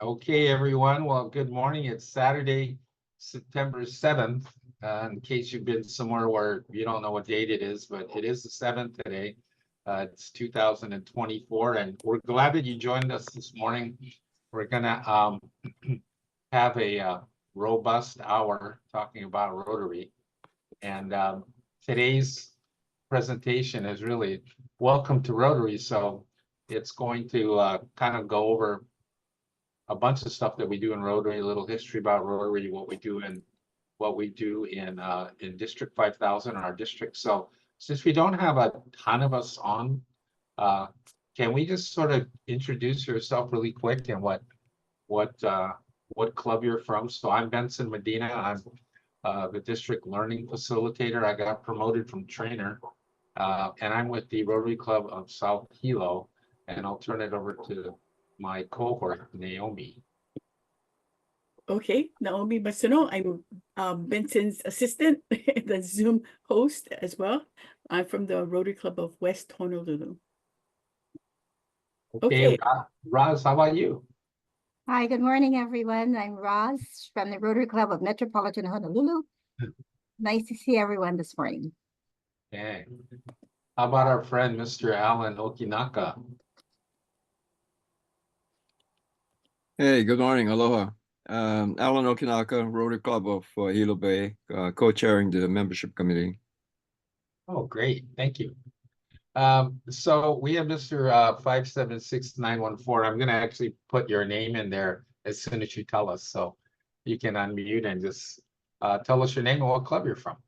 Okay, everyone. Well, good morning. It's Saturday, September 7th. In case you've been somewhere where you don't know what date it is, but it is the 7th today. It's 2024, and we're glad that you joined us this morning. We're gonna have a robust hour talking about Rotary. And today's presentation is really welcome to Rotary. So it's going to kind of go over a bunch of stuff that we do in Rotary, a little history about Rotary, what we do in District 5000, our district. So since we don't have a ton of us on, can we just sort of introduce yourself really quick and what club you're from? So I'm Benson Medina. I'm the district learning facilitator. I got promoted from trainer, and I'm with the Rotary Club of South Hilo. And I'll turn it over to my cohort, Naomi. Okay, Naomi Basano. I'm Benson's assistant, the Zoom host as well. I'm from the Rotary Club of West Honolulu. Okay, Roz, how about you? Hi, good morning, everyone. I'm Roz from the Rotary Club of Metropolitan Honolulu. Nice to see everyone this morning. Okay. How about our friend, Mr. Alan Okinaka? Hey, good morning. Aloha. Alan Okinaka, Rotary Club of Hilo Bay, co-chairing the membership committee. Oh, great. Thank you. So we have Mr. 576914. I'm going to actually put your name in there as soon as you tell us. So you can unmute and just tell us your name and what club you're from.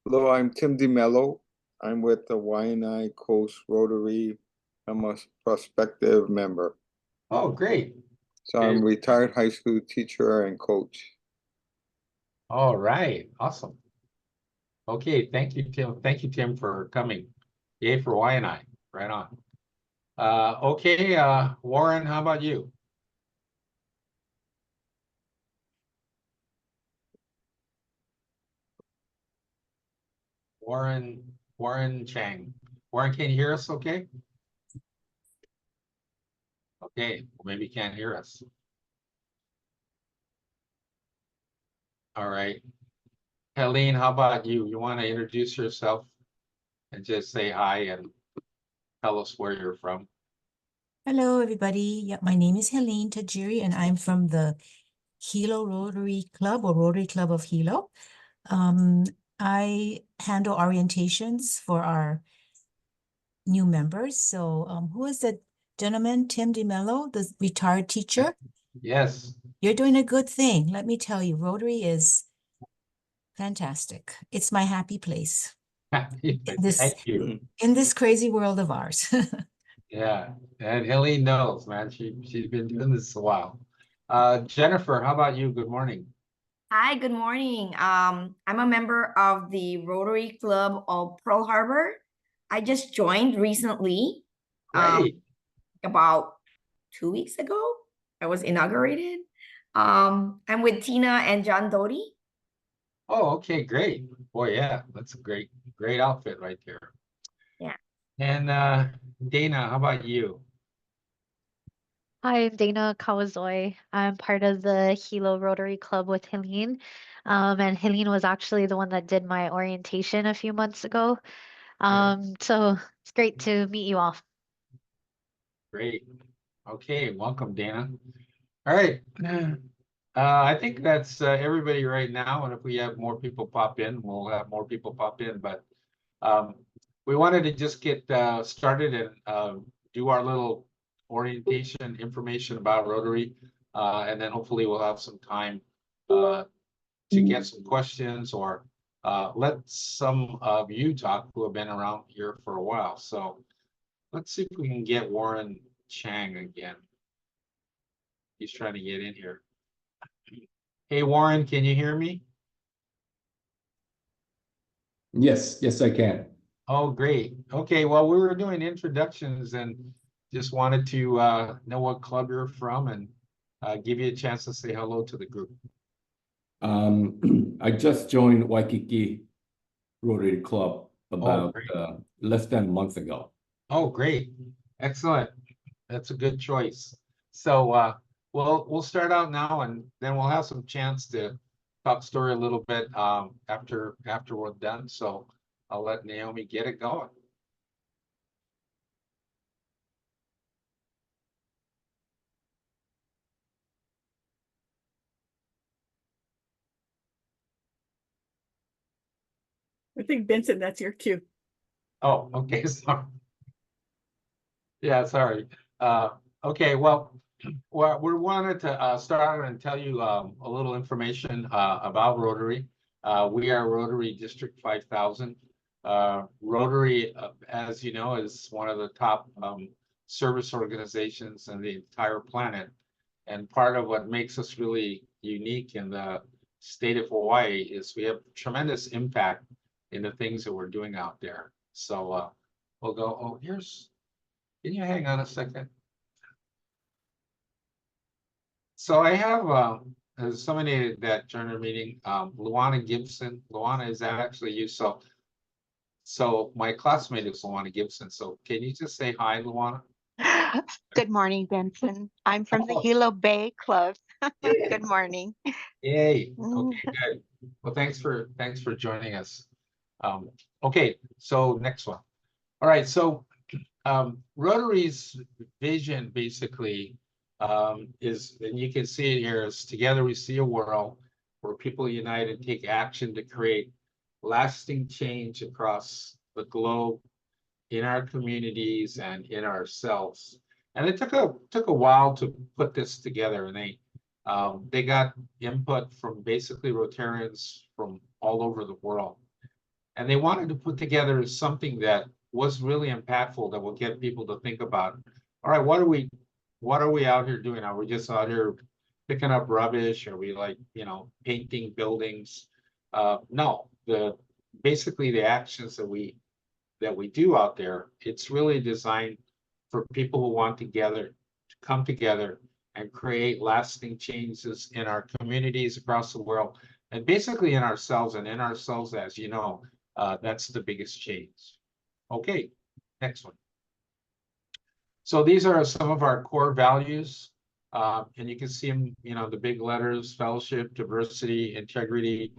Hello, I'm Tim DeMello. I'm with the Waianae Coast Rotary. I'm a prospective member. Oh, great. So I'm a retired high school teacher and coach. All right. Awesome. Okay. Thank you, Tim. Thank you, Tim, for coming. Yay for Waianae. Right on. Okay, Warren, how about you? Warren Chang. Warren, can you hear us okay? Okay, well, maybe you can't hear us. All right. Helene, how about you? You want to introduce yourself and just say hi and tell us where you're from? Hello, everybody. Yeah, my name is Helene Tajiri, and I'm from the Hilo Rotary Club or Rotary Club of Hilo. I handle orientations for our new members. So who is the gentleman, Tim DeMello, the retired teacher? Yes. You're doing a good thing. Let me tell you, Rotary is fantastic. It's my happy place. Thank you. In this crazy world of ours. Yeah, and Helene knows, man. She's been doing this a while. Jennifer, how about you? Good morning. Hi, good morning. I'm a member of the Rotary Club of Pearl Harbor. I just joined recently. Great. About 2 weeks ago. I was inaugurated. I'm with Tina and John Doty. Oh, okay, great. Boy, yeah, that's a great outfit right there. Yeah. And Dana, how about you? Hi, I'm Dana Kawazoy. I'm part of the Hilo Rotary Club with Helene. And Helene was actually the one that did my orientation a few months ago. So it's great to meet you all. Great. Okay, welcome, Dana. All right. I think that's everybody right now. And if we have more people pop in, we'll have more people pop in. But we wanted to just get started and do our little orientation information about Rotary. And then hopefully we'll have some time to get some questions or let some of you talk who have been around here for a while. So let's see if we can get Warren Chang again. He's trying to get in here. Hey, Warren, can you hear me? Yes, I can. Oh, great. Okay, well, we were doing introductions and just wanted to know what club you're from and give you a chance to say hello to the group. I just joined Waikiki Rotary Club about less than a month ago. Oh, great. Excellent. That's a good choice. So we'll start out now, and then we'll have some chance to talk story a little bit after we're done. So I'll let Naomi get it going. I think Benson, that's your cue. Oh, okay, sorry. Yeah, sorry. Okay, well, we wanted to start and tell you a little information about Rotary. We are Rotary District 5000. Rotary, as you know, is one of the top service organizations in the entire planet. And part of what makes us really unique in the state of Hawaii is we have tremendous impact in the things that we're doing out there. So we'll go, oh, can you hang on a second? So I have there's somebody that joined our meeting, Luana Gibson. Luana, is that actually you? So my classmate is Luana Gibson. So can you just say hi, Luana? Good morning, Benson. I'm from the Oh. Hilo Bay Club. Yeah. Good morning. Yay. Mm. Okay, good. Well, thanks for joining us. Okay, so next one. All right, so Rotary's vision basically is, and you can see it here, is together we see a world where people unite and take action to create lasting change across the globe, in our communities and in ourselves. And it took a while to put this together, and they got input from basically Rotarians from all over the world. And they wanted to put together something that was really impactful, that will get people to think about, all right, what are we out here doing? Are we just out here picking up rubbish? Are we, like, painting buildings? No, basically the actions that we do out there, it's really designed for people who want to come together and create lasting changes in our communities across the world, and basically in ourselves, as you know, that's the biggest change. Okay, next one. So these are some of our core values, and you can see them, the big letters: fellowship, diversity, integrity,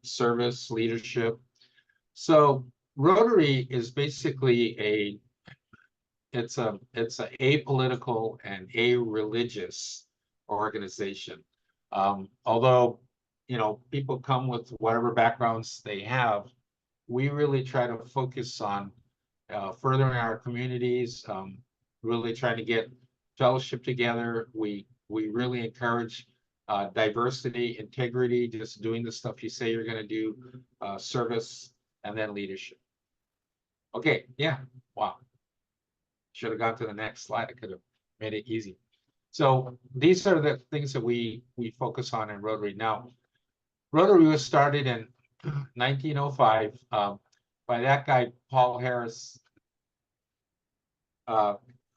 service, leadership. So Rotary is basically it's a apolitical and a-religious organization. Although, people come with whatever backgrounds they have, we really try to focus on furthering our communities, really trying to get fellowship together. We really encourage diversity, integrity, just doing the stuff you say you're going to do, service, and then leadership. Okay, yeah, wow. Should have gone to the next slide. I could have made it easy. So these are the things that we focus on in Rotary. Now, Rotary was started in 1905 by that guy, Paul Harris,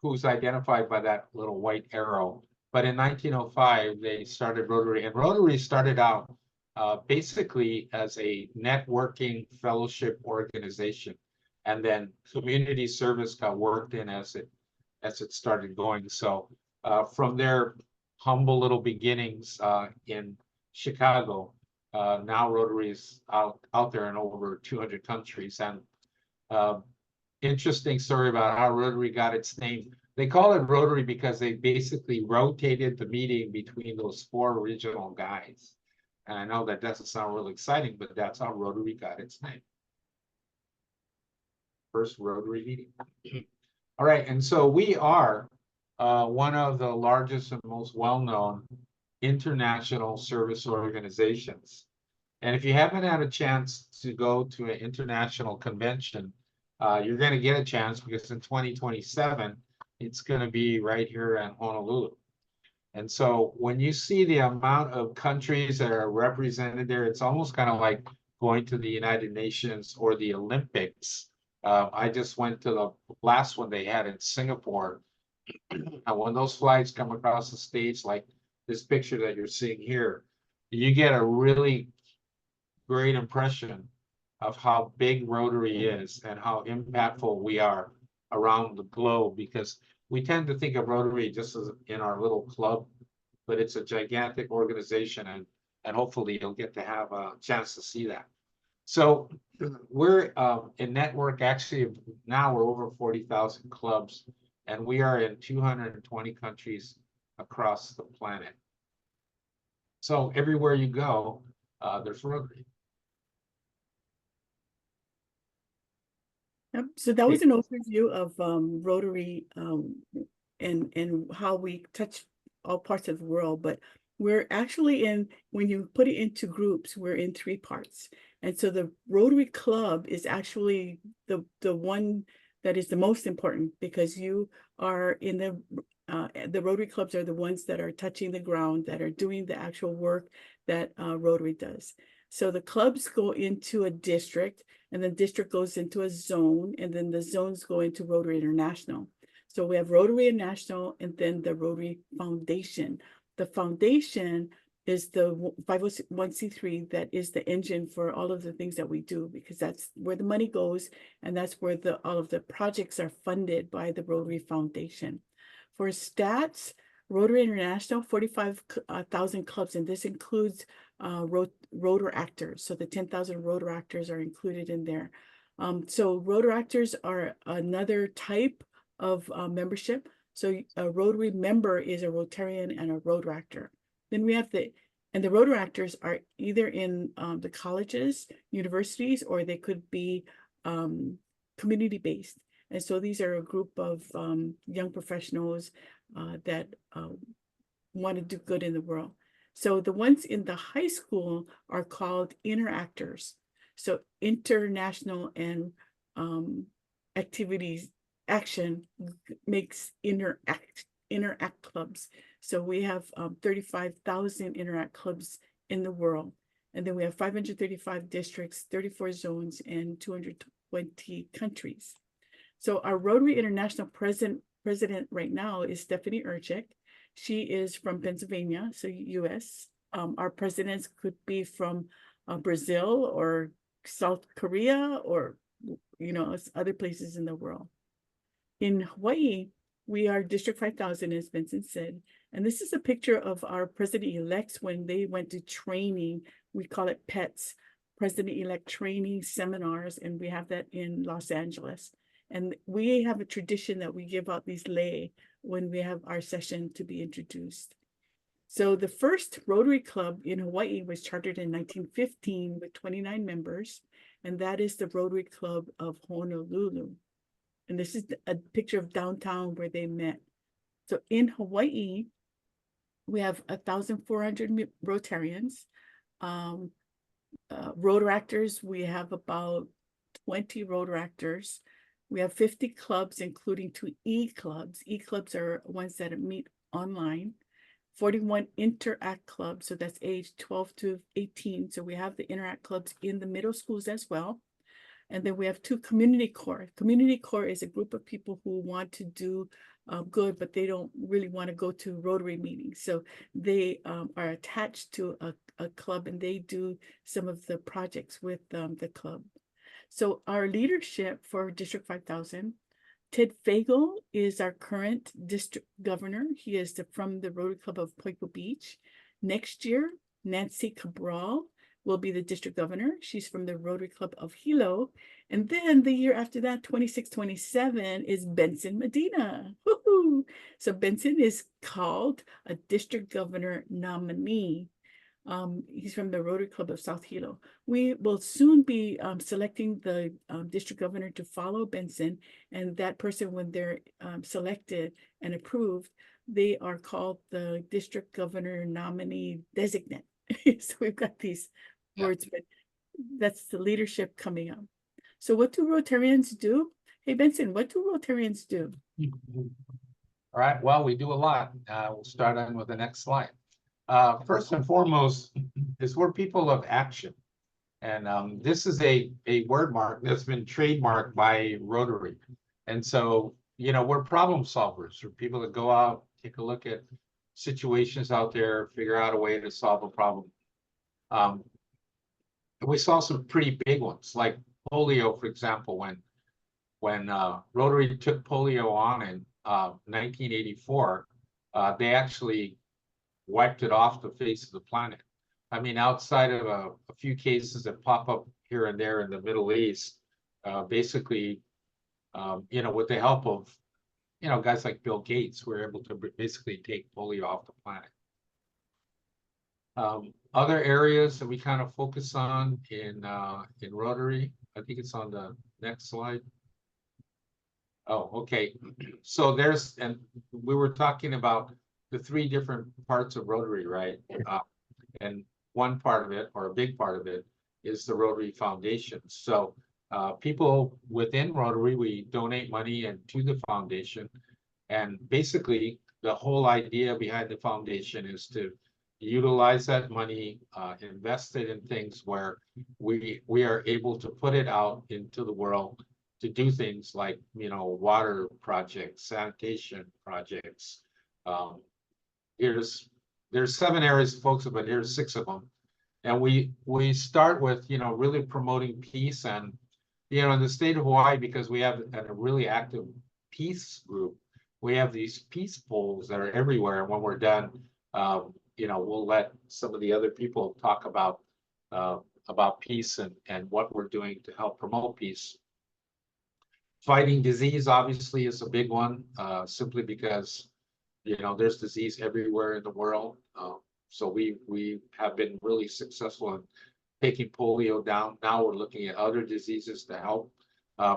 who's identified by that little white arrow. But in 1905, they started Rotary, and Rotary started out basically as a networking fellowship organization. And then community service got worked in as it started going. So from their humble little beginnings in Chicago, now Rotary is out there in over 200 countries. And interesting story about how Rotary got its name. They call it Rotary because they basically rotated the meeting between those four original guys. And I know that doesn't sound really exciting, but that's how Rotary got its name. First Rotary meeting. All right, and so we are one of the largest and most well-known international service organizations. And if you haven't had a chance to go to an international convention, you're going to get a chance, because in 2027, it's going to be right here in Honolulu. And so when you see the amount of countries that are represented there, it's almost kind of like going to the United Nations or the Olympics. I just went to the last one they had in Singapore. And when those flags come across the stage, like this picture that you're seeing here, you get a really great impression of how big Rotary is and how impactful we are around the globe, because we tend to think of Rotary just as in our little club, but it's a gigantic organization, and hopefully you'll get to have a chance to see that. So we're in network, actually now we're over 40,000 clubs, and we are in 220 countries across the planet. So everywhere you go, there's Rotary. Yep, so that was an overview of Rotary and how we touch all parts of the world, but we're actually in, when you put it into groups, we're in 3 parts. And so the Rotary Club is actually the one that is the most important, because you are in the Rotary clubs are the ones that are touching the ground, that are doing the actual work that Rotary does. So the clubs go into a district, and the district goes into a zone, and then the zones go into Rotary International. So we have Rotary International, and then the Rotary Foundation. The foundation is the 501c3 that is the engine for all of the things that we do, because that's where the money goes, and that's where all of the projects are funded by the Rotary Foundation. For stats, Rotary International, 45,000 clubs, and this includes Rotaractors. So the 10,000 Rotaractors are included in there. So Rotaractors are another type of membership. So a Rotary member is a Rotarian and a Rotaractor. Then we have the Rotaractors are either in the colleges, universities, or they could be community-based. And so these are a group of young professionals that want to do good in the world. So the ones in the high school are called interactors. So international and activities action makes interact clubs. So we have 35,000 interact clubs in the world. And then we have 535 districts, 34 zones, and 220 countries. So our Rotary International president right now is Stephanie Urchik. She is from Pennsylvania, so US. Our presidents could be from Brazil or South Korea, or other places in the world. In Hawaii, we are District 5000, as Vincent said, and this is a picture of our president-elects when they went to training. We call it PETS, President-elect Training Seminars, and we have that in Los Angeles. And we have a tradition that we give out these lei when we have our session to be introduced. So the first Rotary Club in Hawaii was chartered in 1915 with 29 members, and that is the Rotary Club of Honolulu. And this is a picture of downtown where they met. So in Hawaii, we have 1,400 Rotarians. Rotaractors, we have about 20 Rotaractors. We have 50 clubs, including 2 E-clubs. E-clubs are ones that meet online. 41 interact clubs, so that's age 12 to 18. So we have the interact clubs in the middle schools as well. And then we have 2 community core. Community core is a group of people who want to do good, but they don't really want to go to Rotary meetings. So they are attached to a club, and they do some of the projects with the club. So our leadership for District 5000, Ted Fagel is our current district governor. He is from the Rotary Club of Puerto Beach. Next year, Nancy Cabral will be the district governor. She's from the Rotary Club of Hilo. And then the year after that, 26-27, is Benson Medina. Woo-hoo! So Benson is called a district governor nominee. He's from the Rotary Club of South Hilo. We will soon be selecting the district governor to follow Benson, and that person, when they're selected and approved, they are called the district governor nominee designate. So we've got these words, but that's the leadership coming up. So what do Rotarians do? Hey, Benson, what do Rotarians do? All right, well, we do a lot. We'll start on with the next slide. First and foremost is we're people of action. And this is a word mark that's been trademarked by Rotary. And so, we're problem solvers. We're people that go out, take a look at situations out there, figure out a way to solve a problem. We saw some pretty big ones, like polio, for example, when Rotary took polio on 1984, they actually wiped it off the face of the planet. I mean, outside of a few cases that pop up here and there in the Middle East, basically, with the help of, guys like Bill Gates, were able to basically take polio off the planet. Other areas that we kind of focus on in Rotary, I think it's on the next slide. Oh, okay. So and we were talking about the 3 different parts of Rotary, right? And one part of it, or a big part of it, is the Rotary Foundation. So people within Rotary, we donate money to the foundation. And basically, the whole idea behind the foundation is to utilize that money, invest it in things where we are able to put it out into the world to do things like, water projects, sanitation projects. There's 7 areas to focus on, but here's 6 of them. And we start with, really promoting peace. And, in the state of Hawaii, because we have a really active peace group, we have these peace polls that are everywhere. And when we're done, we'll let some of the other people talk about peace and what we're doing to help promote peace. Fighting disease obviously is a big one, simply because there's disease everywhere in the world. So we have been really successful in taking polio down. Now we're looking at other diseases to help.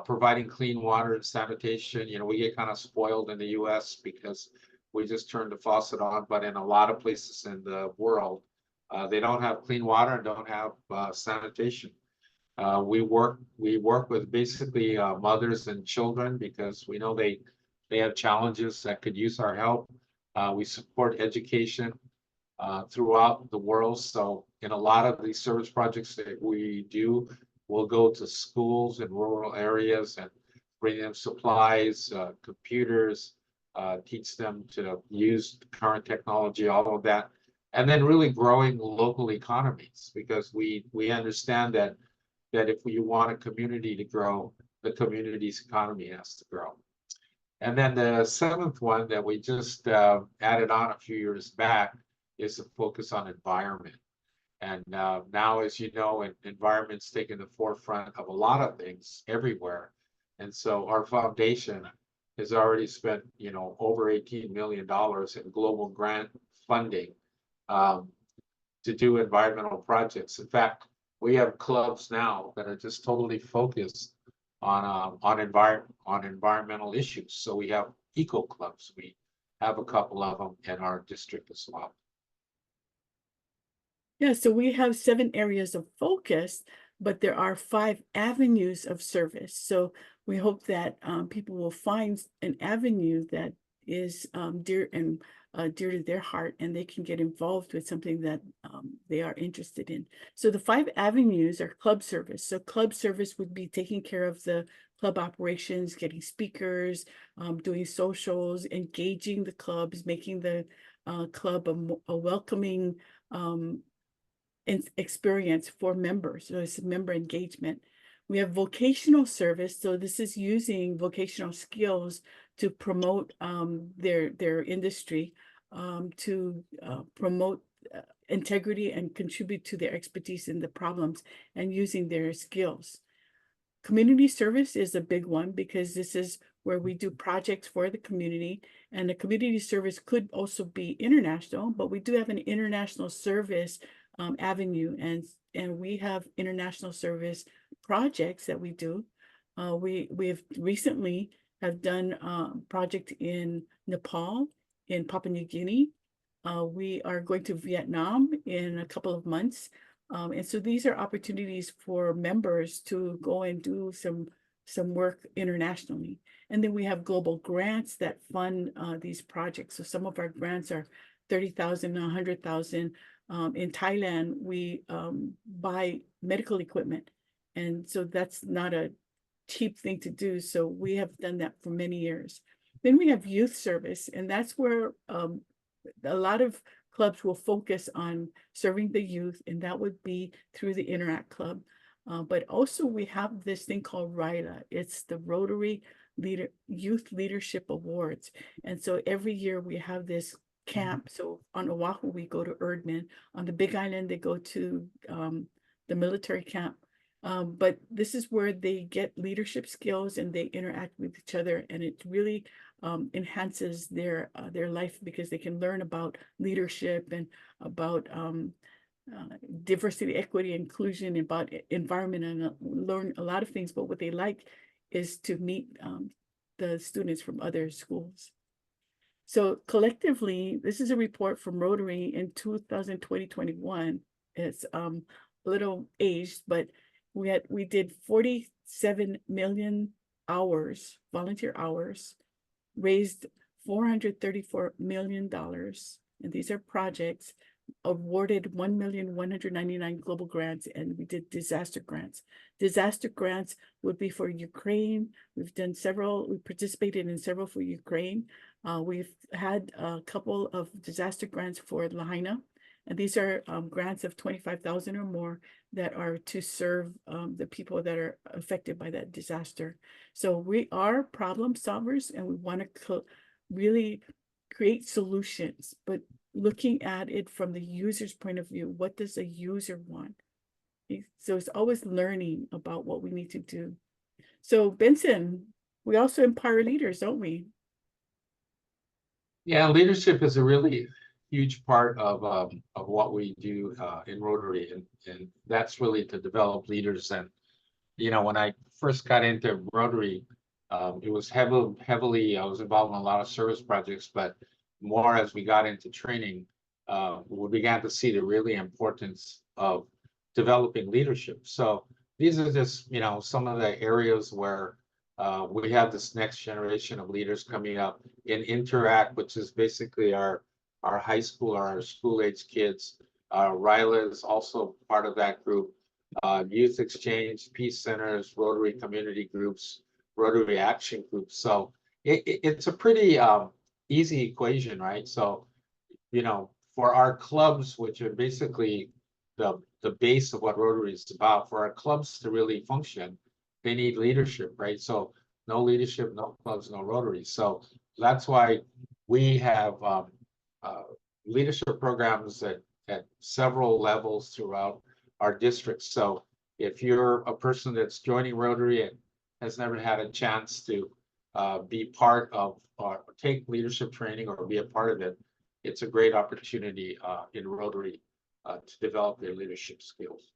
Providing clean water and sanitation. We get kind of spoiled in the US because we just turned the faucet on, but in a lot of places in the world, they don't have clean water and don't have sanitation. We work with basically mothers and children because we know they have challenges that could use our help. We support education throughout the world. So in a lot of these service projects that we do, we'll go to schools in rural areas and bring them supplies, computers, teach them to use current technology, all of that. And then really growing local economies, because we understand that if you want a community to grow, the community's economy has to grow. And then the 7th one that we just added on a few years back is the focus on environment. And now, as you know, environment's taken the forefront of a lot of things everywhere. And so our foundation has already spent, over $18 million in global grant funding to do environmental projects. In fact, we have clubs now that are just totally focused on environmental issues. So we have eco clubs. We have a couple of them in our district as well. Yeah, so we have 7 areas of focus, but there are 5 avenues of service. So we hope that people will find an avenue that is dear to their heart, and they can get involved with something that they are interested in. So the 5 avenues are club service. So club service would be taking care of the club operations, getting speakers, doing socials, engaging the clubs, making the club a welcoming experience for members. So it's member engagement. We have vocational service. So this is using vocational skills to promote their industry, to promote integrity and contribute to their expertise in the problems and using their skills. Community service is a big one because this is where we do projects for the community, and the community service could also be international, but we do have an international service avenue, and we have international service projects that we do. We have recently have done a project in Nepal, in Papua New Guinea. We are going to Vietnam in a couple of months. And so these are opportunities for members to go and do some work internationally. And then we have global grants that fund these projects. So some of our grants are 30,000, 100,000. In Thailand, we buy medical equipment. And so that's not a cheap thing to do. So we have done that for many years. Then we have youth service, and that's where a lot of clubs will focus on serving the youth, and that would be through the Interact Club. But also we have this thing called RILA. It's the Rotary Youth Leadership Awards. And so every year we have this camp. So on Oahu, we go to Erdman. On the Big Island, they go to the military camp. But this is where they get leadership skills and they interact with each other, and it really enhances their life because they can learn about leadership and about diversity, equity, inclusion, about environment, and learn a lot of things. But what they like is to meet the students from other schools. So collectively, this is a report from Rotary in 2020-21. It's a little aged, but we did 47 million hours, volunteer hours, raised $434 million. And these are projects, awarded 1,199 global grants, and we did disaster grants. Disaster grants would be for Ukraine. We've done several, we participated in several for Ukraine. We've had a couple of disaster grants for Lahaina, and these are grants of 25,000 or more that are to serve the people that are affected by that disaster. So we are problem solvers, and we want to really create solutions, but looking at it from the user's point of view. What does a user want? So it's always learning about what we need to do. So Benson, we also empower leaders, don't we? Yeah, leadership is a really huge part of what we do in Rotary, and that's really to develop leaders. And when I first got into Rotary, it was heavily I was involved in a lot of service projects, but more as we got into training, we began to see the really importance of developing leadership. So these are just some of the areas where we have this next generation of leaders coming up in Interact, which is basically our high school or our school age kids. Ryla is also part of that group. Youth Exchange, Peace Centers, Rotary Community Groups, Rotary Action Groups. So it's a pretty easy equation, right? So, for our clubs, which are basically the base of what Rotary is about, for our clubs to really function, they need leadership, right? So no leadership, no clubs, no Rotary. So that's why we have leadership programs at several levels throughout our districts. So if you're a person that's joining Rotary and has never had a chance to be part of or take leadership training or be a part of it, it's a great opportunity in Rotary to develop their leadership skills.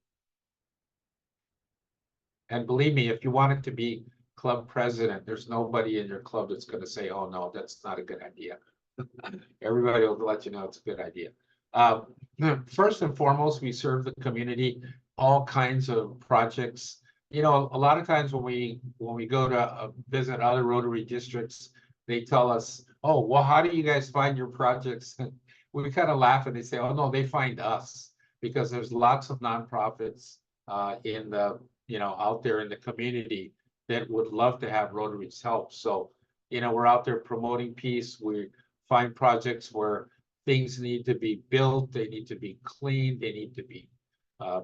And believe me, if you wanted to be club president, there's nobody in your club that's going to say, oh no, that's not a good idea. Everybody will let you know it's a good idea. First and foremost, we serve the community, all kinds of projects. A lot of times when we go to visit other Rotary districts, they tell us, oh, well, how do you guys find your projects? We kind of laugh and they say, oh no, they find us, because there's lots of nonprofits in the out there in the community that would love to have Rotary's help. So we're out there promoting peace. We find projects where things need to be built, they need to be cleaned, they need to be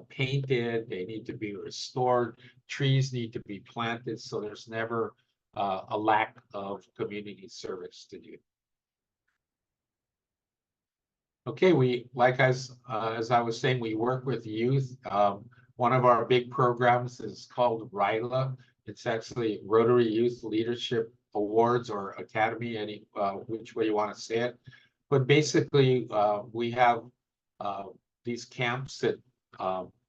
painted, they need to be restored, trees need to be planted, so there's never a lack of community service to do. Okay, like as I was saying, we work with youth. One of our big programs is called RYLA. It's actually Rotary Youth Leadership Awards or Academy, any which way you want to say it. But basically, we have these camps that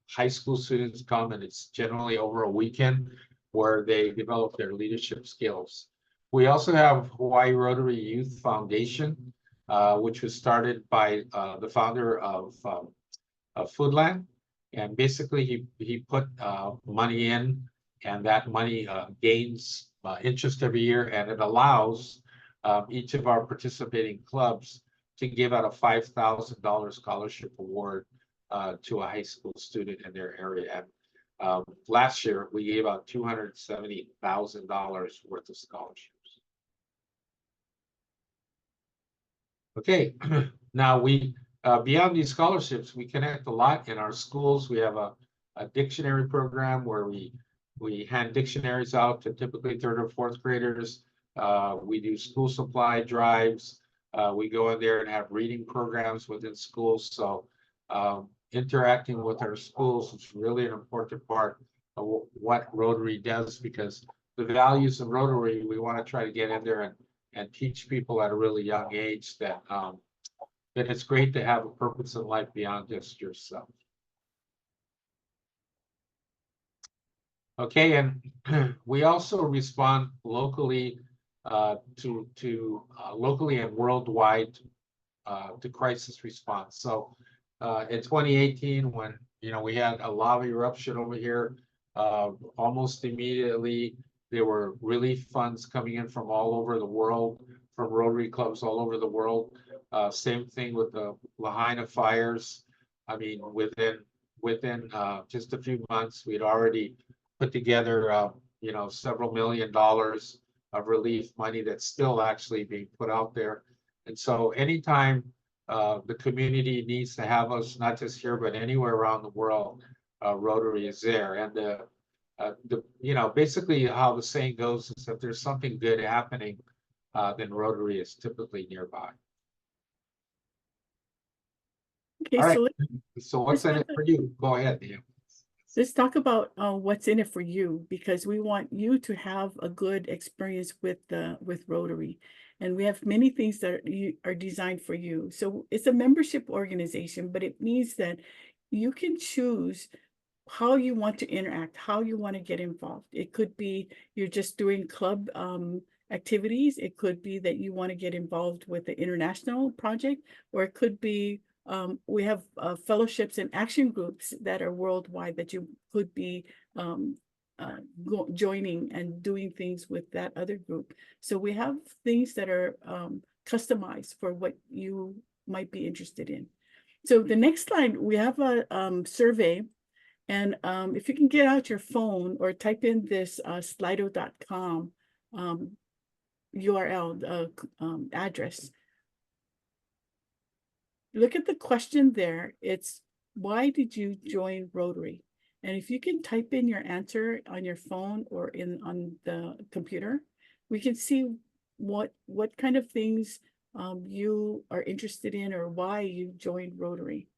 high school students come, and it's generally over a weekend where they develop their leadership skills. We also have Hawaii Rotary Youth Foundation, which was started by the founder of Foodland. And basically, he put money in, and that money gains interest every year, and it allows each of our participating clubs to give out a $5,000 scholarship award to a high school student in their area. And last year, we gave out $270,000 worth of scholarships. Okay, now we beyond these scholarships, we connect a lot in our schools. We have a dictionary program where we We hand dictionaries out to typically third or fourth graders. We do school supply drives. We go in there and have reading programs within schools. So interacting with our schools is really an important part of what Rotary does, because the values of Rotary, we want to try to get in there and teach people at a really young age that it's great to have a purpose in life beyond just yourself. Okay, and we also respond locally locally and worldwide to crisis response. So in 2018, when we had a lava eruption over here, almost immediately there were relief funds coming in from all over the world, from Rotary clubs all over the world. Same thing with the Lahaina fires. I mean, within just a few months, we'd already put together several $millions of relief money that's still actually being put out there. And so anytime the community needs to have us, not just here, but anywhere around the world, Rotary is there. And basically how the saying goes is if there's something good happening, then Rotary is typically nearby. Okay, All right. so So what's in it for you? Go ahead, Neil. let's talk about what's in it for you, because we want you to have a good experience with Rotary, and we have many things that are designed for you. So it's a membership organization, but it means that you can choose how you want to interact, how you want to get involved. It could be you're just doing club activities. It could be that you want to get involved with the international project, or it could be we have fellowships and action groups that are worldwide that you could be joining and doing things with that other group. So we have things that are customized for what you might be interested in. So the next slide, we have a survey. And if you can get out your phone or type in this slido.com URL address, look at the question there. It's, why did you join Rotary? And if you can type in your answer on your phone or on the computer, we can see what kind of things you are interested in or why you joined Rotary.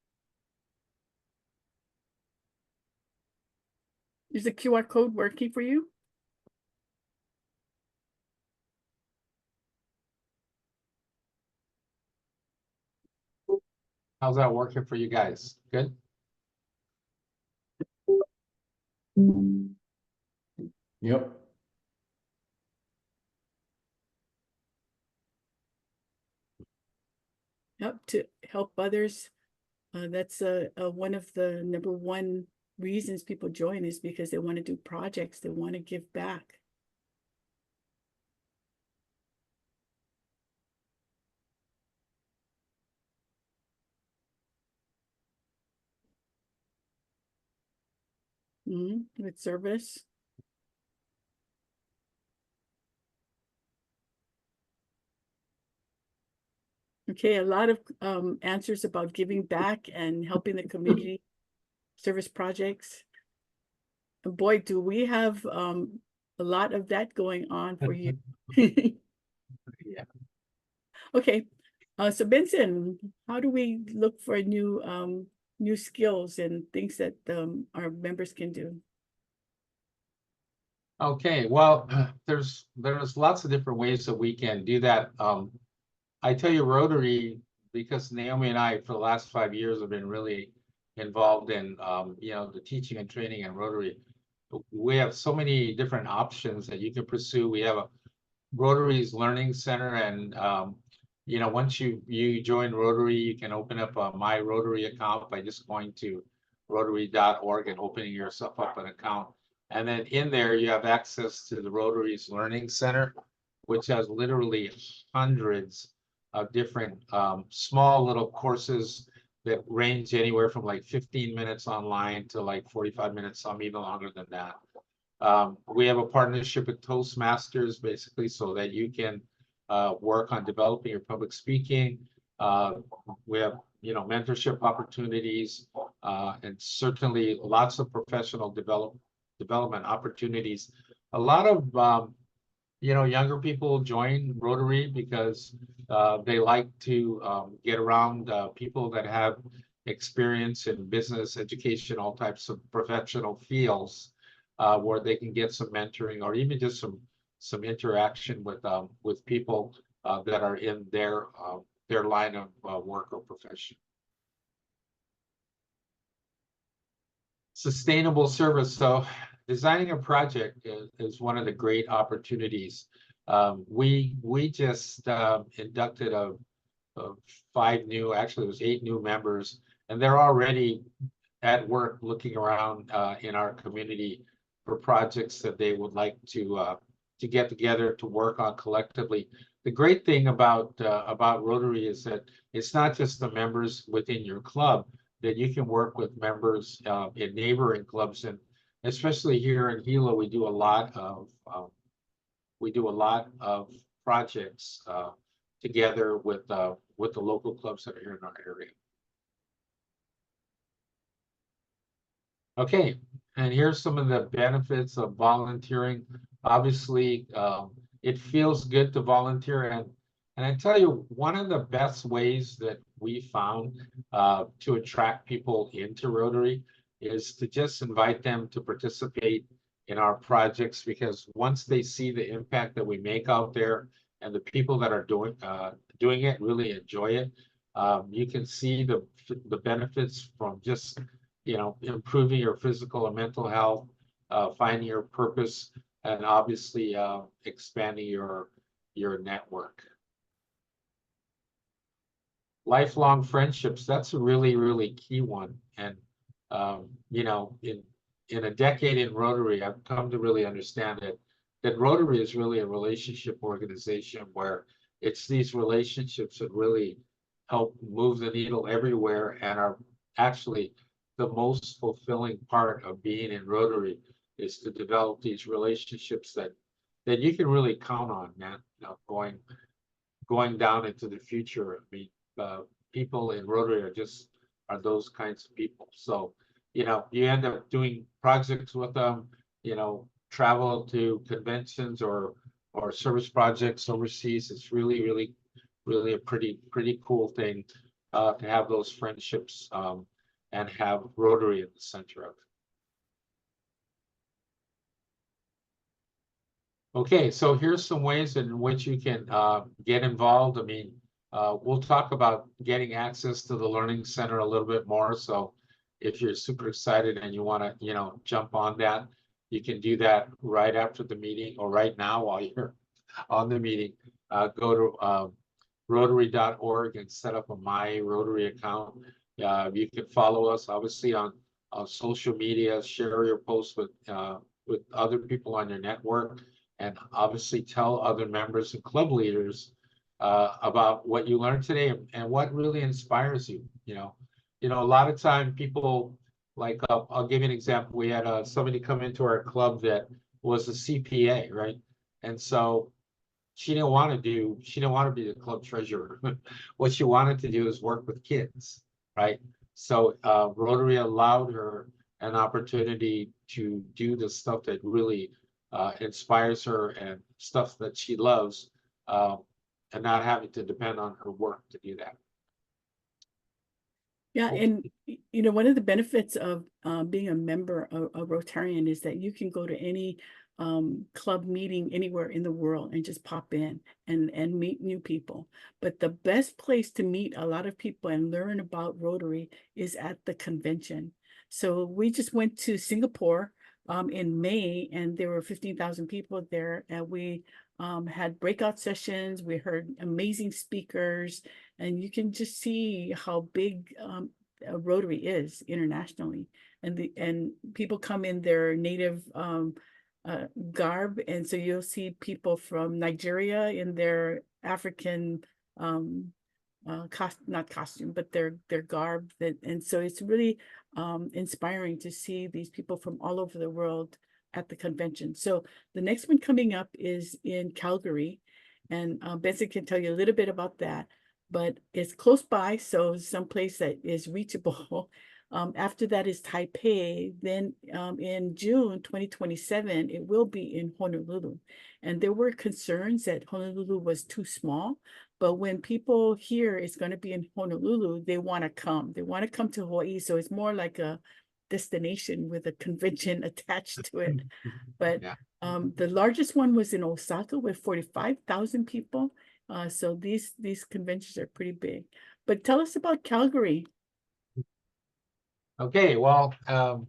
Is the QR code working for you? How's that working for you guys? Good? Yep. Yep, to help others. That's one of the number one reasons people join, is because they want to do projects, they want to give back. With service. Okay, a lot of answers about giving back and helping the community, service projects. And boy, do we have a lot of that going on for you. Yeah. Okay, so Benson, how do we look for new skills and things that our members can do? Okay, well, there's lots of different ways that we can do that. I tell you, Rotary, because Naomi and I for the last 5 years have been really involved in the teaching and training in Rotary. We have so many different options that you can pursue. We have a Rotary's Learning Center, and once you join Rotary, you can open up a My Rotary account by just going to rotary.org and opening yourself up an account. And then in there, you have access to the Rotary's Learning Center, which has literally hundreds of different small little courses that range anywhere from like 15 minutes online to like 45 minutes, some even longer than that. We have a partnership with Toastmasters, basically, so that you can work on developing your public speaking. We have, mentorship opportunities, and certainly lots of professional development development opportunities. A lot of younger people join Rotary because they like to get around people that have experience in business, education, all types of professional fields, where they can get some mentoring or even just some interaction with people that are in their line of work or profession. Sustainable service. So designing a project is one of the great opportunities. We just inducted a 5 new, actually it was 8 new members, and they're already at work looking around in our community for projects that they would like to get together to work on collectively. The great thing about Rotary is that it's not just the members within your club, that you can work with members in neighboring clubs, and especially here in Gila, we do a lot of projects together with the local clubs that are here in our area. Okay, and here's some of the benefits of volunteering. Obviously, it feels good to volunteer, and I tell you, one of the best ways that we found to attract people into Rotary is to just invite them to participate in our projects, because once they see the impact that we make out there and the people that are doing it really enjoy it, you can see the benefits from just improving your physical and mental health, finding your purpose, and obviously expanding your network. Lifelong friendships, that's a really, really key one. And in a decade in Rotary, I've come to really understand that Rotary is really a relationship organization, where it's these relationships that really help move the needle everywhere and are actually the most fulfilling part of being in Rotary, is to develop these relationships that you can really count on, man. Going down into the future. I mean, people in Rotary are those kinds of people. So, you end up doing projects with them, travel to conventions or service projects overseas. It's really, really, really a pretty cool thing to have those friendships and have Rotary in the center of it. Okay, so here's some ways in which you can get involved. I mean, we'll talk about getting access to the Learning Center a little bit more. So if you're super excited and you want to, jump on that, you can do that right after the meeting or right now while you're on the meeting. Go to Rotary.org and set up a My Rotary account. You can follow us, obviously, on social media, share your posts with other people on your network, and obviously tell other members and club leaders about what you learned today and what really inspires you. A lot of time people, like, I'll give you an example. We had somebody come into our club that was a CPA, right? And so she didn't want to be the club treasurer. What she wanted to do is work with kids, right? So Rotary allowed her an opportunity to do the stuff that really inspires her and stuff that she loves, and not having to depend on her work to do that. Yeah, and one of the benefits of being a member of a Rotarian is that you can go to any club meeting anywhere in the world and just pop in and meet new people. But the best place to meet a lot of people and learn about Rotary is at the convention. So we just went to Singapore in May, and there were 15,000 people there, and we had breakout sessions. We heard amazing speakers, and you can just see how big Rotary is internationally. And people come in their native garb, and so you'll see people from Nigeria in their African not costume, but their garb. And so it's really inspiring to see these people from all over the world at the convention. So the next one coming up is in Calgary, and Benson can tell you a little bit about that, but it's close by, so someplace that is reachable. After that is Taipei. Then in June 2027, it will be in Honolulu. And there were concerns that Honolulu was too small. But when people hear it's going to be in Honolulu, they want to come. They want to come to Hawaii. So it's more like a destination with a convention attached to it. But Yeah. the largest one was in Osaka with 45,000 people. So these conventions are pretty big. But tell us about Calgary. Okay, well,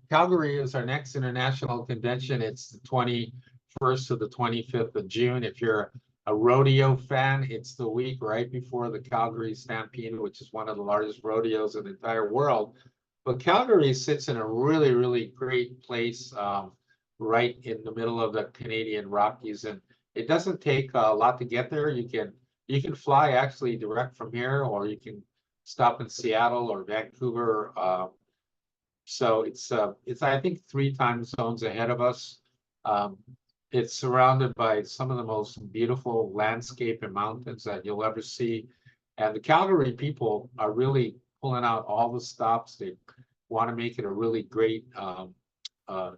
Calgary is our next international convention. It's the 21st to the 25th of June. If you're a rodeo fan, it's the week right before the Calgary Stampede, which is one of the largest rodeos in the entire world. But Calgary sits in a really, really great place, right in the middle of the Canadian Rockies, and it doesn't take a lot to get there. You can fly actually direct from here, or you can stop in Seattle or Vancouver. So it's I think 3 time zones ahead of us. It's surrounded by some of the most beautiful landscape and mountains that you'll ever see. And the Calgary people are really pulling out all the stops. They want to make it a really great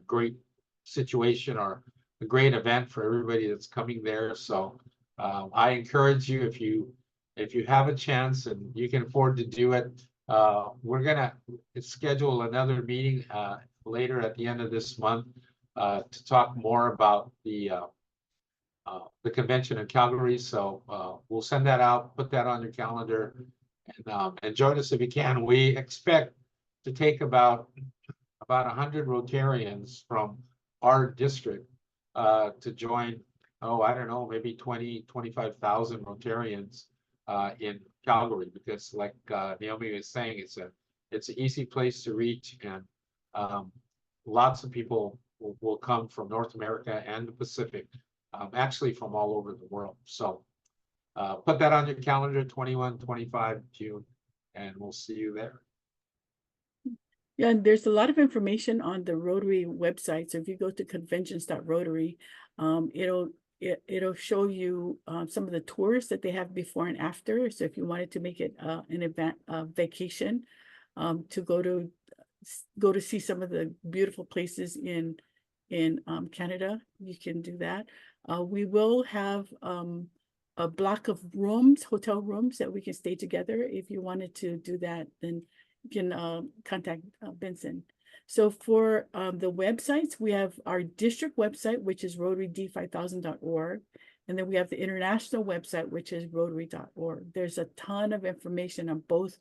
great situation or a great event for everybody that's coming there. So I encourage you, if you have a chance and you can afford to do it, we're gonna schedule another meeting later at the end of this month to talk more about the convention in Calgary. So we'll send that out, put that on your calendar, and join us if you can. We expect to take about 100 Rotarians from our district to join. Oh, I don't know, maybe 25,000 Rotarians in Calgary, because like Naomi was saying, it's an easy place to reach, and lots of people will come from North America and the Pacific, actually from all over the world. So put that on your calendar, 21, 25 June, and we'll see you there. Yeah, and there's a lot of information on the Rotary website. So if you go to conventions.rotary, it'll show you some of the tours that they have before and after. So if you wanted to make it an event, vacation, to go to see some of the beautiful places in Canada, you can do that. We will have a block of rooms, hotel rooms, that we can stay together. If you wanted to do that, then you can contact Benson. So for the websites, we have our district website, which is rotaryd5000.org. And then we have the international website, which is rotary.org. There's a ton of information on both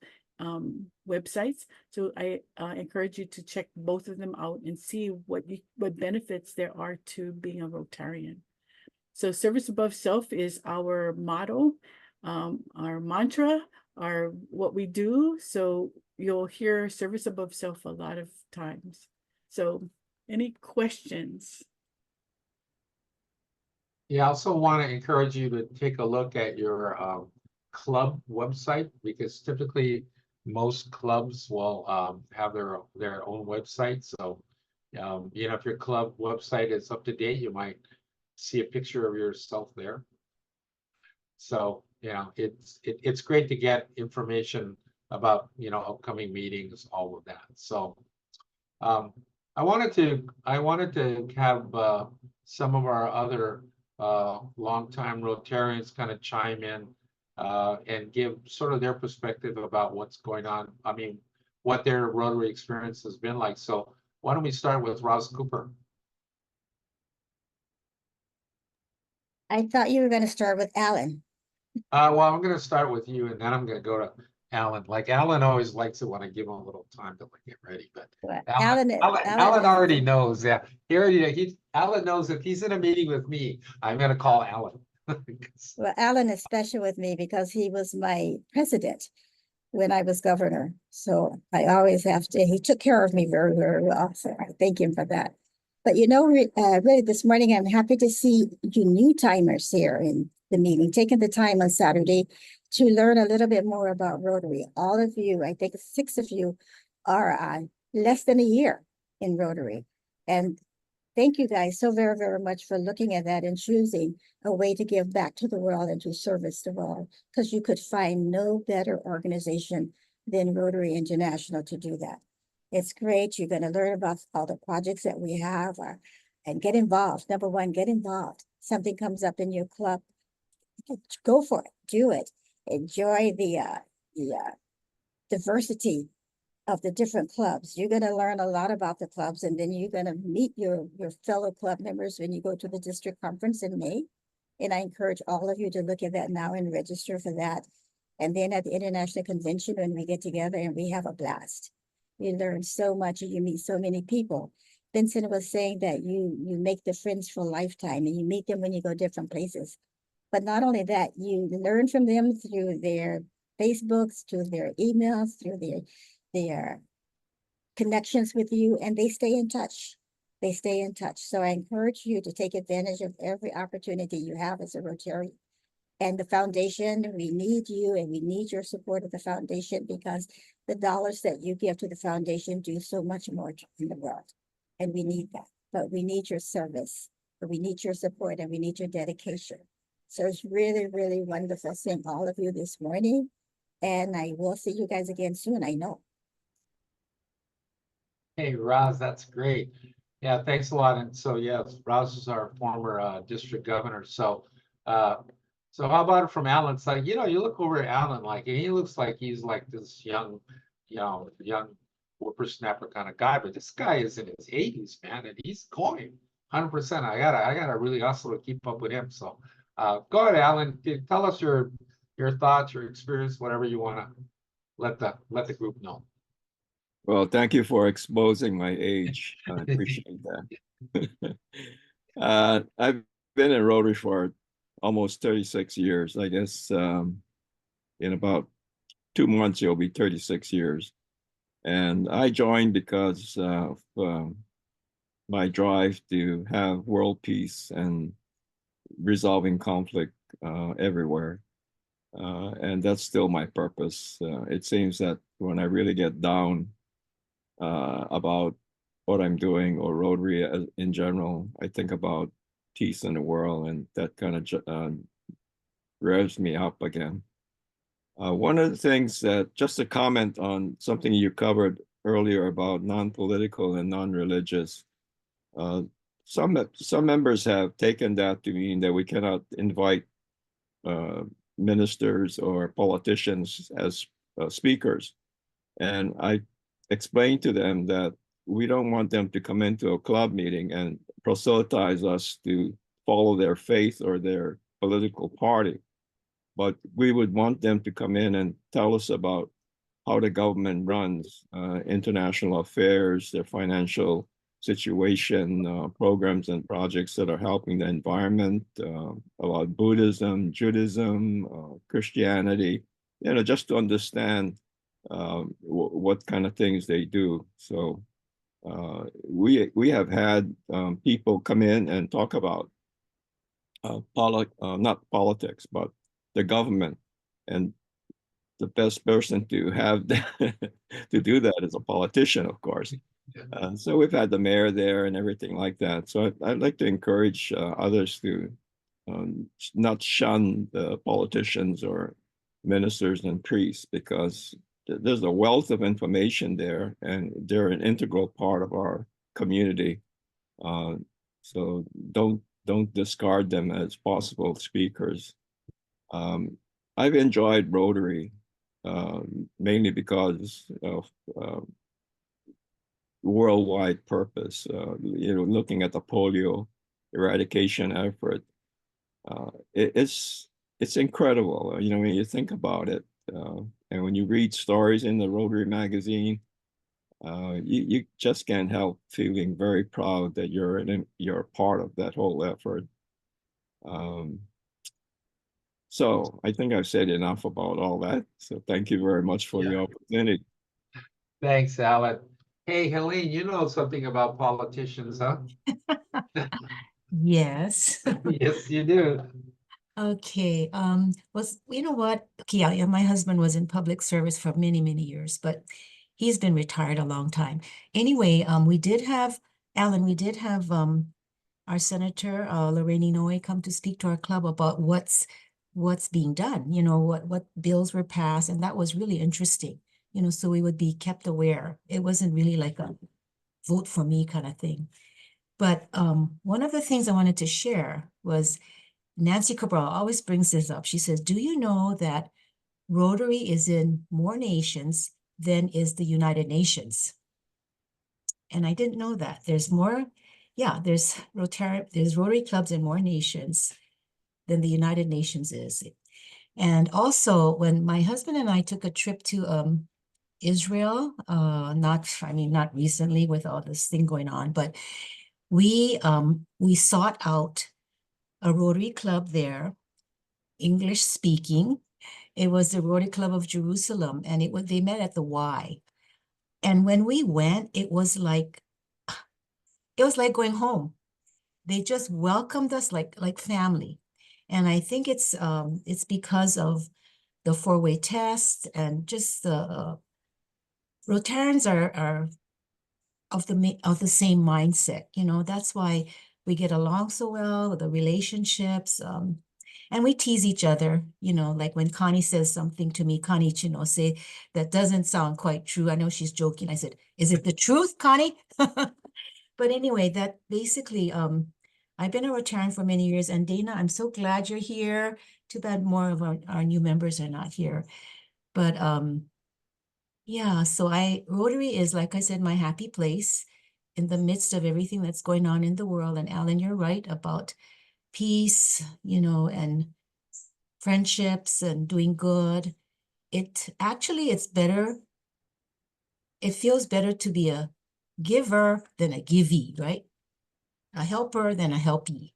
websites. So I encourage you to check both of them out and see what benefits there are to being a Rotarian. So service above self is our motto, our mantra, what we do. So you'll hear service above self a lot of times. So any questions? Yeah, I also want to encourage you to take a look at your club website, because typically most clubs will have their own website. So if your club website is up to date, you might see a picture of yourself there. So it's great to get information about upcoming meetings, all of that. So I wanted to have some of our other longtime Rotarians kind of chime in and give sort of their perspective about what's going on. I mean, what their Rotary experience has been like. So why don't we start with Ross Cooper? I thought you were going to start with Alan. Well, I'm going to start with you, and then I'm going to go to Alan. Like Alan always likes it when I give him a little time to get ready. But Well, Alan already knows. Yeah, Alan knows if he's in a meeting with me, I'm going to call Alan. Well, Alan is special with me because he was my president when I was governor. So I always he took care of me very, very well. So I thank him for that. But really this morning, I'm happy to see you new timers here in the meeting, taking the time on Saturday to learn a little bit more about Rotary. All of you, I think 6 of you, are less than a year in Rotary. And thank you guys so very, very much for looking at that and choosing a way to give back to the world and to service the world, because you could find no better organization than Rotary International to do that. It's great. You're going to learn about all the projects that we have and get involved. Number one, get involved. Something comes up in your club, go for it, do it. Enjoy the diversity of the different clubs. You're going to learn a lot about the clubs, and then you're going to meet your fellow club members when you go to the district conference in May. And I encourage all of you to look at that now and register for that. And then at the International Convention, when we get together and we have a blast, you learn so much and you meet so many people. Vincent was saying that you make the friends for a lifetime, and you meet them when you go different places. But not only that, you learn from them through their Facebooks, through their emails, through their connections with you, and they stay in touch. They stay in touch. So I encourage you to take advantage of every opportunity you have as a Rotarian. And the foundation, we need you and we need your support of the foundation, because the dollars that you give to the foundation do so much more in the world. And we need that. But we need your service, but we need your support, and we need your dedication. So it's really, really wonderful seeing all of you this morning. And I will see you guys again soon, I know. Hey, Roz, that's great. Yeah, thanks a lot. And so, yes, Roz is our former district governor. So how about it from Alan's side? You know, you look over at Alan, like he looks like he's like this young whippersnapper kind of guy, but this guy is in his 80s, man, and he's going 100%. I gotta really hustle to keep up with him. So go ahead, Alan. Tell us your thoughts, your experience, whatever you want to let the group know. Well, thank you for exposing my age. I appreciate that. I've been in Rotary for almost 36 years. I guess in about 2 months, it'll be 36 years. And I joined because of my drive to have world peace and resolving conflict everywhere. And that's still my purpose. It seems that when I really get down about what I'm doing, or Rotary in general, I think about peace in the world, and that kind of revs me up again. One of the things that, just to comment on something you covered earlier about non-political and non-religious, some members have taken that to mean that we cannot invite ministers or politicians as speakers. And I explained to them that we don't want them to come into a club meeting and proselytize us to follow their faith or their political party. But we would want them to come in and tell us about how the government runs international affairs, their financial situation, programs and projects that are helping the environment, about Buddhism, Judaism, Christianity, just to understand what kind of things they do. So we have had people come in and talk about not politics, but the government, and the best person to have to do that is a politician, of course. So we've had the mayor there and everything like that. So I'd like to encourage others to not shun the politicians or ministers and priests, because there's a wealth of information there, and they're an integral part of our community. So don't discard them as possible speakers. I've enjoyed Rotary mainly because of worldwide purpose. Looking at the polio eradication effort, it's incredible. When you think about it, and when you read stories in the Rotary magazine, you just can't help feeling very proud that you're a part of that whole effort. So I think I've said enough about all that. So thank you very much for the opportunity. Thanks, Alan. Hey, Helene, you know something about politicians, huh? Yes. Yes, you do. Okay. You know what? Okay, yeah, my husband was in public service for many, many years, but he's been retired a long time. Anyway, we did have, Alan, our Senator Lorraine Inouye come to speak to our club about what's being done, what bills were passed, and that was really interesting. you know, so we would be kept aware. It wasn't really like a vote for me kind of thing. But one of the things I wanted to share was Nancy Cabral always brings this up. She says, do you know that Rotary is in more nations than is the United Nations? And I didn't know that. There's more, yeah, there's Rotary clubs in more nations than the United Nations is. And also, when my husband and I took a trip to Israel, not recently with all this thing going on, but we sought out a Rotary club there, English speaking. It was the Rotary Club of Jerusalem, and they met at the Y. And when we went, it was like going home. They just welcomed us like family. And I think it's because of the four-way test and just the Rotarians are of the same mindset. You know, that's why we get along so well with the relationships. And we tease each other, you know, like when Connie says something to me, Connie, you know, say that doesn't sound quite true. I know she's joking. I said, is it the truth, Connie? But anyway, that basically, I've been a Rotarian for many years, and Dana, I'm so glad you're here. Too bad more of our new members are not here. But yeah, so Rotary is, like I said, my happy place in the midst of everything that's going on in the world. And Alan, you're right about peace, you know, and friendships and doing good. It's better. It feels better to be a giver than a givee, right? A helper than a helpee.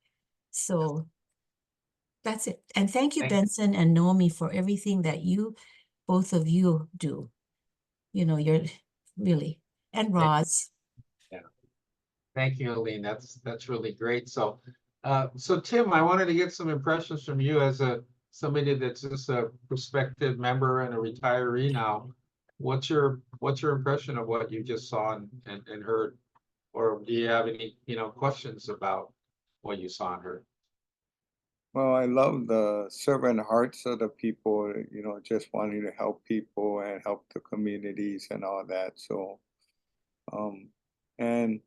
So that's it. And thank you, Thank- Benson and Naomi, for everything that both of you do. You know, you're really, and Roz. Thank you, Aline. That's really great. So, so Tim, I wanted to get some impressions from you as somebody that's just a prospective member and a retiree now. What's your impression of what you just saw and heard? Or do you have any, questions about what you saw and heard? Well, I love the servant hearts of the people, just wanting to help people and help the communities and all that. So, and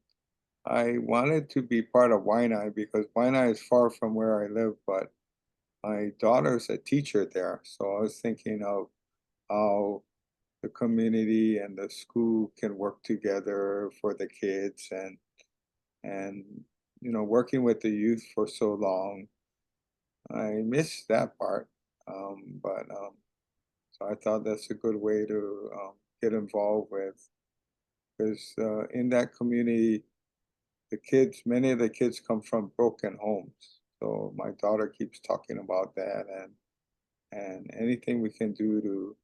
I wanted to be part of Waianae because Waianae is far from where I live, but my daughter's a teacher there. So I was thinking of how the community and the school can work together for the kids and working with the youth for so long. I miss that part. So I thought that's a good way to get involved with, because in that community, many of the kids come from broken homes. So my daughter keeps talking about that, and anything we can do to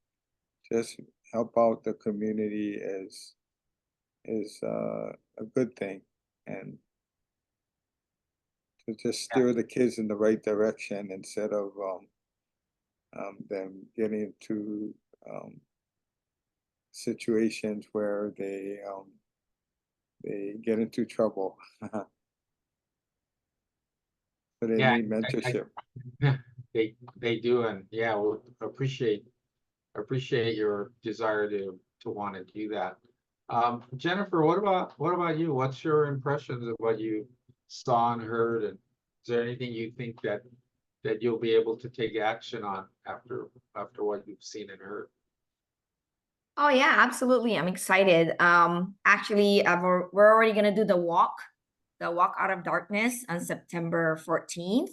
just help out the community is a good thing, and to just steer the kids in the right direction instead of them getting into situations where they get into trouble. So they Yeah, need mentorship. They do, and yeah, we appreciate your desire to want to do that. Jennifer, what about you? What's your impressions of what you saw and heard? And is there anything you think that you'll be able to take action on after what you've seen and heard? Oh yeah, absolutely. I'm excited. Actually, we're already gonna do the walk out of darkness on September 14th.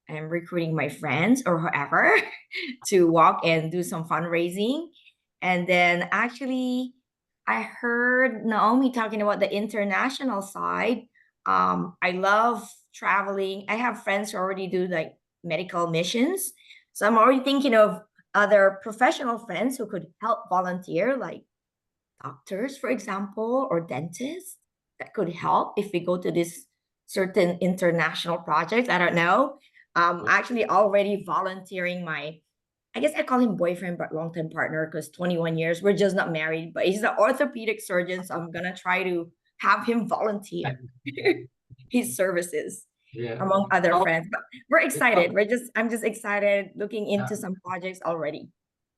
I'm recruiting my friends or whoever to walk and do some fundraising. And then actually, I heard Naomi talking about the international side. I love traveling. I have friends who already do like medical missions. So I'm already thinking of other professional friends who could help volunteer, like doctors, for example, or dentists that could help if we go to this certain international projects. I don't know. Actually already volunteering I guess I call him boyfriend, but long-term partner, because 21 years, we're just not married, but he's the orthopedic surgeon. So I'm gonna try to have him volunteer his services among other friends. But we're excited. I'm just excited looking into some projects already.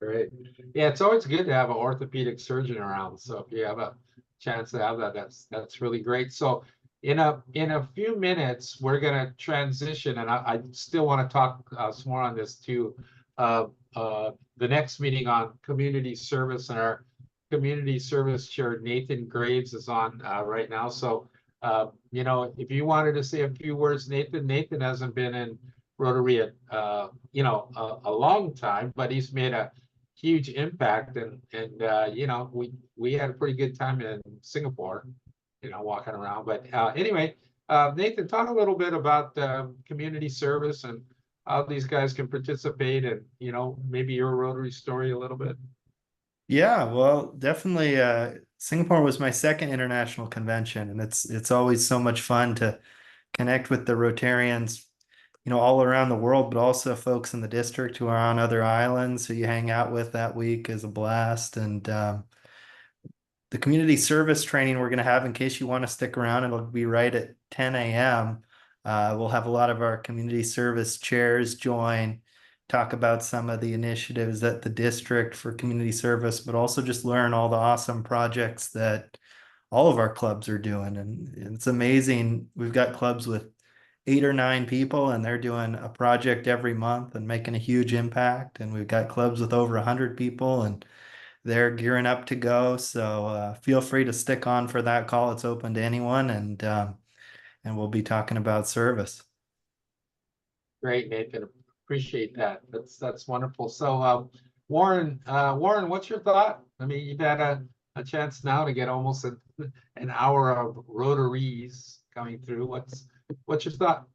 Great. Yeah, it's always good to have an orthopedic surgeon around. So if you have a chance to have that, that's really great. So in a few minutes, we're gonna transition, and I still want to talk some more on this too. The next meeting on community service, and our community service chair Nathan Graves is on right now. So if you wanted to say a few words, Nathan hasn't been in Rotary at a long time, but he's made a huge impact, and we had a pretty good time in Singapore, walking around. But anyway, Nathan, talk a little bit about community service and how these guys can participate, and maybe your Rotary story a little bit. Yeah, well, definitely Singapore was my second international convention, and it's always so much fun to connect with the Rotarians, all around the world, but also folks in the district who are on other islands who you hang out with that week is a blast. And the community service training we're going to have, in case you want to stick around, it'll be right at 10 a.m. We'll have a lot of our community service chairs join, talk about some of the initiatives at the district for community service, but also just learn all the awesome projects that all of our clubs are doing. And it's amazing. We've got clubs with 8 or 9 people, and they're doing a project every month and making a huge impact. And we've got clubs with over 100 people, and they're gearing up to go. So feel free to stick on for that call. It's open to anyone, and we'll be talking about service. Great, Nathan. Appreciate that. That's wonderful. So Warren, what's your thought? I mean, you've had a chance now to get almost an hour of Rotaries coming through. What's your thought?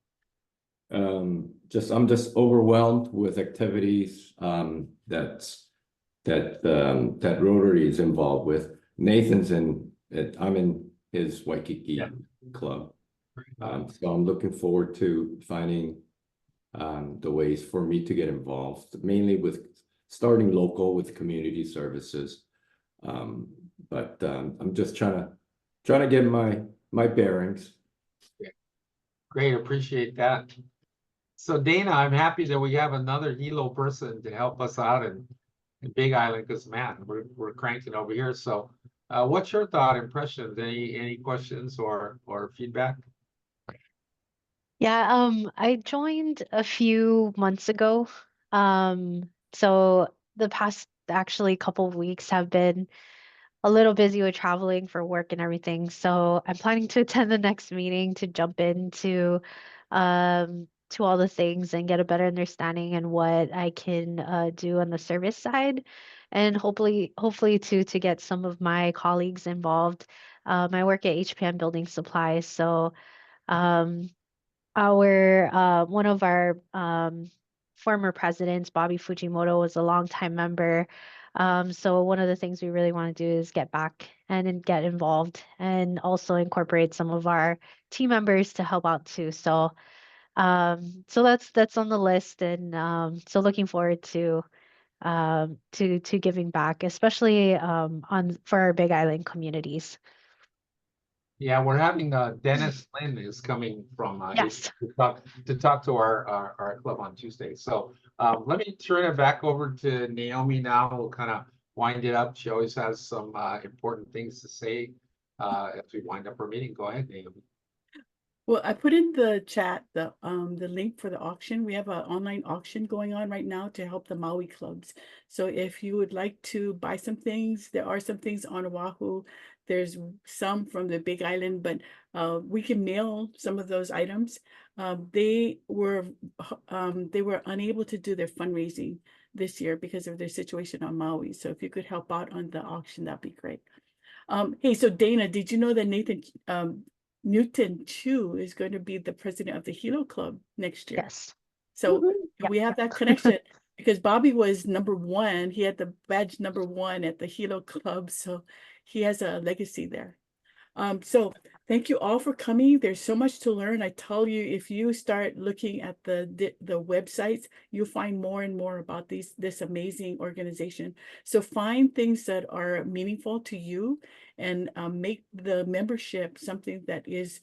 I'm just overwhelmed with activities that Rotary is involved with. I'm in his Waikiki club. So I'm looking forward to finding the ways for me to get involved, mainly with starting local with community services. But I'm just trying to get my bearings. Great, appreciate that. So Dana, I'm happy that we have another Hilo person to help us out in Big Island, because man, we're cranking over here. So what's your thought, impressions, any questions or feedback? Yeah, I joined a few months ago. So the past actually couple of weeks have been a little busy with traveling for work and everything. So I'm planning to attend the next meeting to jump into to all the things and get a better understanding and what I can do on the service side, and hopefully to get some of my colleagues involved. I work at HPM Building Supplies, so um our one of our former presidents, Bobby Fujimoto, was a longtime member. So one of the things we really want to do is get back and get involved, and also incorporate some of our team members to help out too. So that's on the list, and so looking forward to giving back, especially on for our Big Island communities. Yeah, we're having Dennis Lynn is coming from Yes. to talk to our club on Tuesday. So let me turn it back over to Naomi now. We'll kind of wind it up. She always has some important things to say as we wind up our meeting. Go ahead, Naomi. Well, I put in the chat the link for the auction. We have an online auction going on right now to help the Maui clubs. So if you would like to buy some things, there are some things on Oahu. There's some from the Big Island, but we can mail some of those items. They were unable to do their fundraising this year because of their situation on Maui. So if you could help out on the auction, that'd be great. Hey, so Dana, did you know that Nathan Newton Chu is going to be the president of the Hilo Club next year? Yes. So Yeah. we have that connection because Bobby was #1. He had the badge #1 at the Hilo Club. So he has a legacy there. So thank you all for coming. There's so much to learn. I tell you, if you start looking at the websites, you'll find more and more about this amazing organization. So find things that are meaningful to you, and make the membership something that is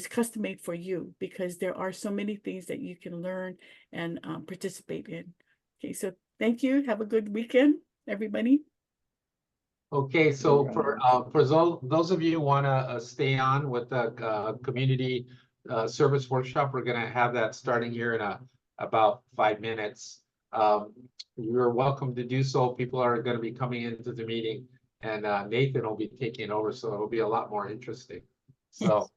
custom made for you, because there are so many things that you can learn and participate in. Okay, so Thank you. Have a good weekend, everybody. Okay, so for those of you who want to stay on with the community service workshop, we're going to have that starting here in about 5 minutes. You're welcome to do so. People are going to be coming into the meeting, and Nathan will be taking over, so it'll be a lot more interesting. So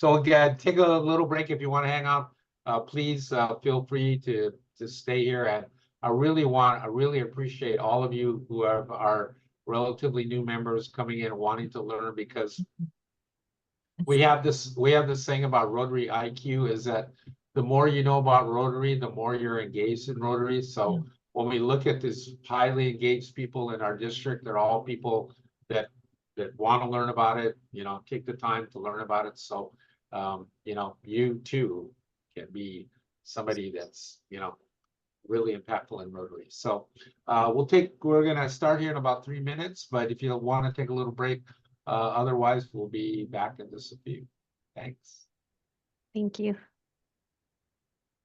again, take a little break if you want to hang out. Please feel free to stay here. And I really appreciate all of you who are relatively new members coming in wanting to learn, because we have this thing about Rotary IQ, is that the more you know about Rotary, the more you're engaged in Rotary. So when we look at this highly engaged people in our district, they're all people that want to learn about it, take the time to learn about it. So you too can be somebody that's really impactful in Rotary. So we're gonna start here in about 3 minutes, but if you want to take a little break, otherwise we'll be back in just a few. Thanks. Thank you.